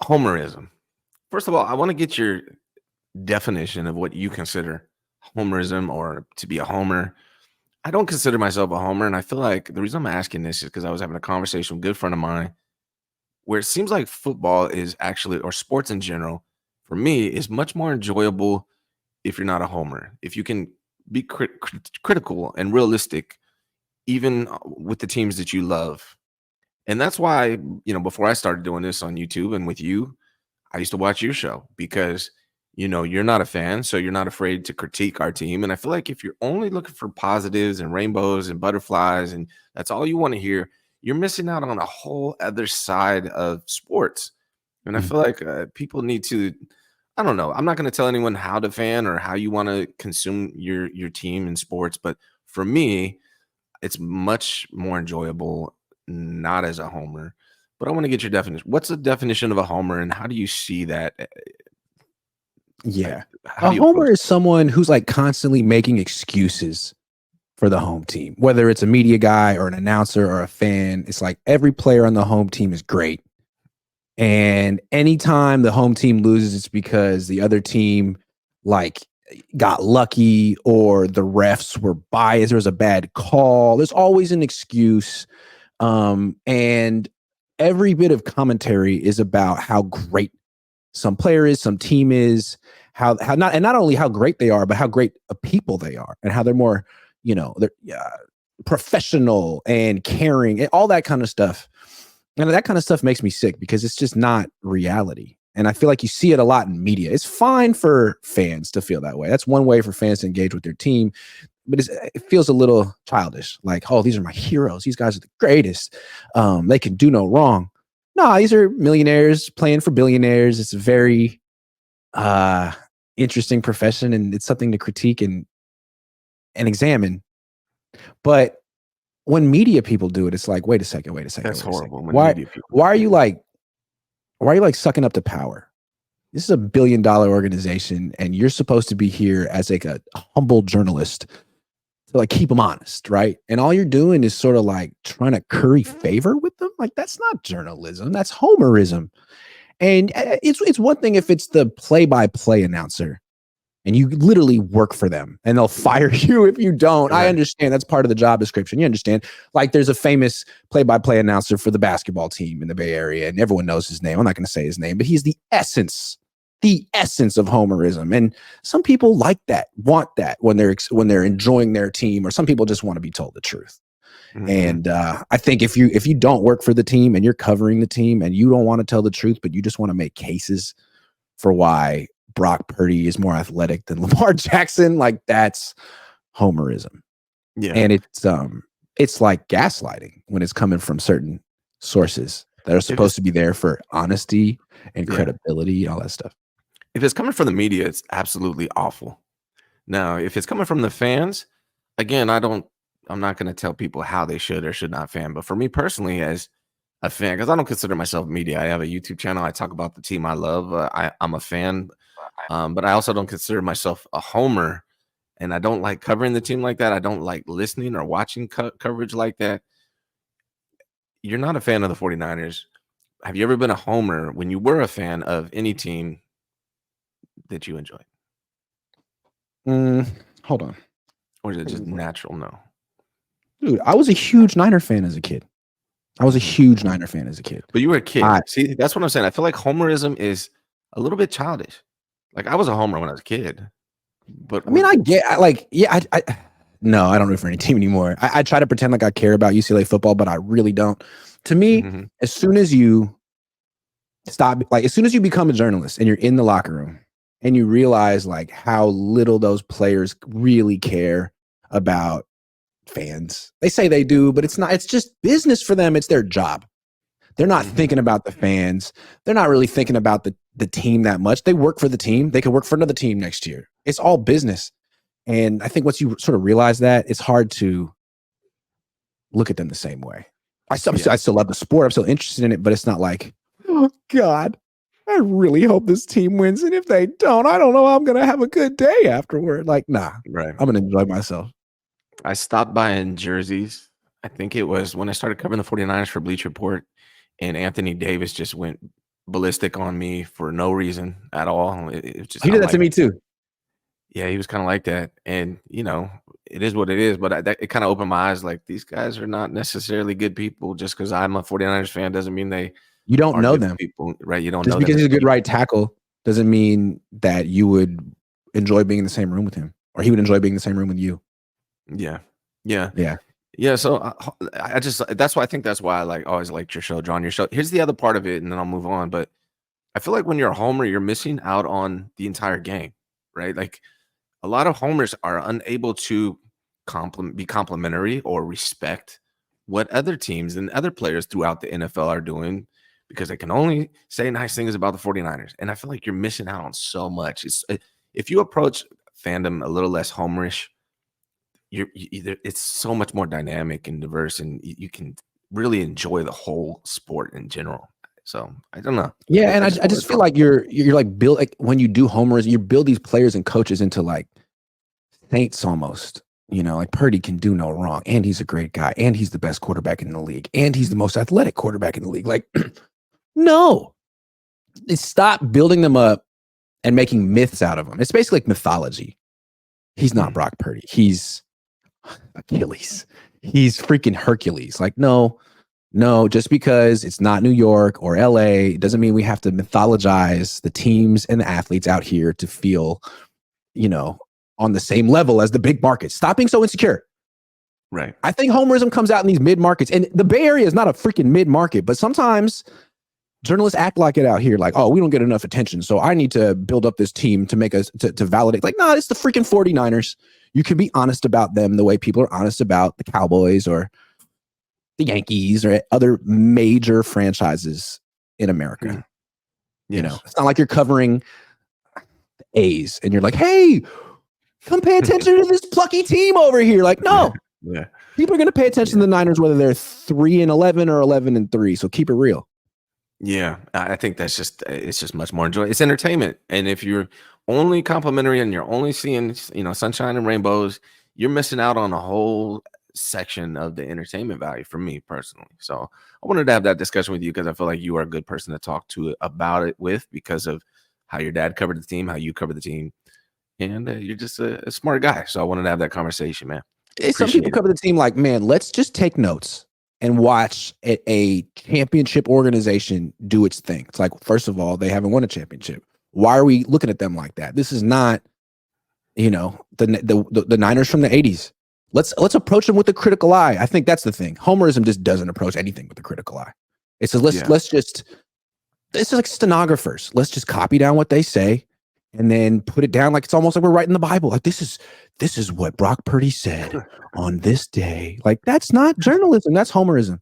Homerism. First of all, I want to get your definition of what you consider homerism or to be a homer. I don't consider myself a homer, and I feel like the reason I'm asking this is because I was having a conversation with a good friend of mine where it seems like football is actually, or sports in general, for me, is much more enjoyable if you're not a homer. If you can be critical and realistic, even with the teams that you love. And that's why, before I started doing this on YouTube and with you, I used to watch your show because, you're not a fan, so you're not afraid to critique our team. And I feel like if you're only looking for positives and rainbows and butterflies and that's all you want to hear, you're missing out on a whole other side of sports. And I Mhm. feel like people need to, I don't know. I'm not going to tell anyone how to fan or how you want to consume your team in sports, but for me, it's much more enjoyable not as a homer. But I want to get your definition. What's the definition of a homer, and how do you see that? Like, Yeah. how A do you homer approach is that? someone who's like constantly making excuses for the home team, whether it's a media guy or an announcer or a fan. It's like every player on the home team is great. And anytime the home team loses, it's because the other team like got lucky or the refs were biased. There was a bad call. There's always an excuse. And every bit of commentary is about how great some player is, some team is, how not only how great they are, but how great a people they are, and how they're more, they're professional and caring, and all that kind of stuff. And that kind of stuff makes me sick because it's just not reality. And I feel like you see it a lot in media. It's fine for fans to feel that way. That's one way for fans to engage with their team, but it feels a little childish. Like, oh, these are my heroes. These guys are the greatest. They can do no wrong. No, these are millionaires playing for billionaires. It's a very uh, interesting profession, and it's something to critique and examine. But when media people do it, it's like, wait a second, wait a second, That's wait a second. horrible when Why media people why do are it. you like why are you like sucking up to power? This is a $1 billion organization, and you're supposed to be here as like a humble journalist to like keep them honest, right? And all you're doing is sort of like trying to curry favor with them. Like that's not journalism, that's homerism. And it's one thing if it's the play-by-play announcer and you literally work for them and they'll fire you if you don't. I Right. understand that's part of the job description. You understand? Like there's a famous play-by-play announcer for the basketball team in the Bay Area, and everyone knows his name. I'm not going to say his name, but he's the essence of homerism. And some people like that, want that when they're enjoying their team, or some people just want to be told the truth. Hmm. And I think if you don't work for the team and you're covering the team and you don't want to tell the truth, but you just want to make cases for why Brock Purdy is more athletic than Lamar Jackson, like that's homerism. Yeah. And it's like gaslighting when it's coming from certain sources that are If supposed it's to be there for honesty and yeah, credibility and all that stuff. if it's coming from the media, it's absolutely awful. Now, if it's coming from the fans, again, I'm not going to tell people how they should or should not fan. But for me personally, as a fan, because I don't consider myself media, I have a YouTube channel. I talk about the team I love. I'm a fan, but I also don't consider myself a homer, and I don't like covering the team like that. I don't like listening or watching coverage like that. You're not a fan of the 49ers. Have you ever been a homer when you were a fan of any team that you enjoyed? Mm, hold on. Or is it just natural? No. Dude, I was a huge Niner fan as a kid. I was a Mhm. huge Niner fan as a kid. But you were a kid. I See, that's what I'm saying. I feel like homerism is a little bit childish. Like, I was a homer when I was a kid, but I mean, we're I get like, yeah, no, I don't root for any team anymore. I try to pretend like I care about UCLA football, but I really don't. To me, mhm, as soon as you stop, like as soon as you become a journalist and you're in the locker room and you realize like how little those players really care about fans. They say they do, but it's not, it's just business for them. It's their job. They're not mhm. thinking about the fans. They're not really thinking about the team that much. They work for the team. They could work for another team next year. It's all business. And I think once you sort of realize that, it's hard to look at them the same way. Yeah, I still love the sport. I'm still interested in it, but it's not like, oh God, I really hope this team wins. And if they don't, I don't know how I'm gonna have a good day afterward. Like, nah, right. I'm gonna enjoy myself. I stopped buying jerseys. I think it was when I started covering the 49ers for Bleach Report, and Anthony Davis just went ballistic on me for no reason at all. It's just He did I'm that to like, me too. yeah, he was kind of like that, and it is what it is. But it kind of opened my eyes. Like these guys are not necessarily good people. Just because I'm a 49ers fan doesn't mean they You don't are know good them. people, right? You don't Just know them because as he's a good people. right tackle doesn't mean that you would enjoy being in the same room with him, or he would enjoy being in the same room with you. Yeah, yeah, Yeah. yeah. So I just that's why I think that's why I always liked your show, John. Your show. Here's the other part of it, and then I'll move on. But I feel like when you're a homer, you're missing out on the entire game, right? Like a lot of homers are unable to be complimentary or respect what other teams and other players throughout the NFL are doing because they can only say nice things about the 49ers. And I feel like you're missing out on so much. If you approach fandom a little less homerish, it's so much more dynamic and diverse, and you can really enjoy the whole sport in general. So I don't know. Yeah, and I I just wanted just to feel talk. like you're like build like when you do homers, you build these players and coaches into like saints almost. Like Purdy can do no wrong, and he's a great guy, and he's the best quarterback in the league, and he's the most athletic quarterback in the league. Like, no, stop building them up and making myths out of them. It's basically like mythology. He's not Brock Purdy. He's Achilles. He's freaking Hercules. Like, no, just because it's not New York or LA doesn't mean we have to mythologize the teams and the athletes out here to feel, on the same level as the big markets. Stop being so insecure. Right. I think homerism comes out in these mid markets, and the Bay Area is not a freaking mid market, but sometimes journalists act like it out here, like, oh, we don't get enough attention, so I need to build up this team to make us to validate. Like, nah, it's the freaking 49ers. You can be honest about them the way people are honest about the Cowboys or the Yankees or other major franchises in America. Yes. It's not like you're covering A's and you're like, hey, come pay attention to this plucky team over here. Like, no, Yeah. people are going to pay attention to the Niners, whether they're 3-11 or 11-3. So keep it real. Yeah, I think it's just much more enjoyable. It's entertainment, and if you're only complimentary and you're only seeing sunshine and rainbows, you're missing out on a whole section of the entertainment value for me personally. So I wanted to have that discussion with you because I feel like you are a good person to talk to about it with because of how your dad covered the team, how you covered the team, and you're just a smart guy. So I wanted to have that conversation, man. Some people cover the team like, man, let's just take notes and watch a championship organization do its thing. It's like, first of all, they haven't won a championship. Why are we looking at them like that? This is not, the Niners from the 80s. Let's approach them with a critical eye. I think that's the thing. Homerism just doesn't approach anything with a critical eye. It says, it's like stenographers. Let's just copy down what they say and then put it down like it's almost like we're writing the Bible. Like, this is what Brock Purdy said on this day. Like, that's not journalism. That's homerism.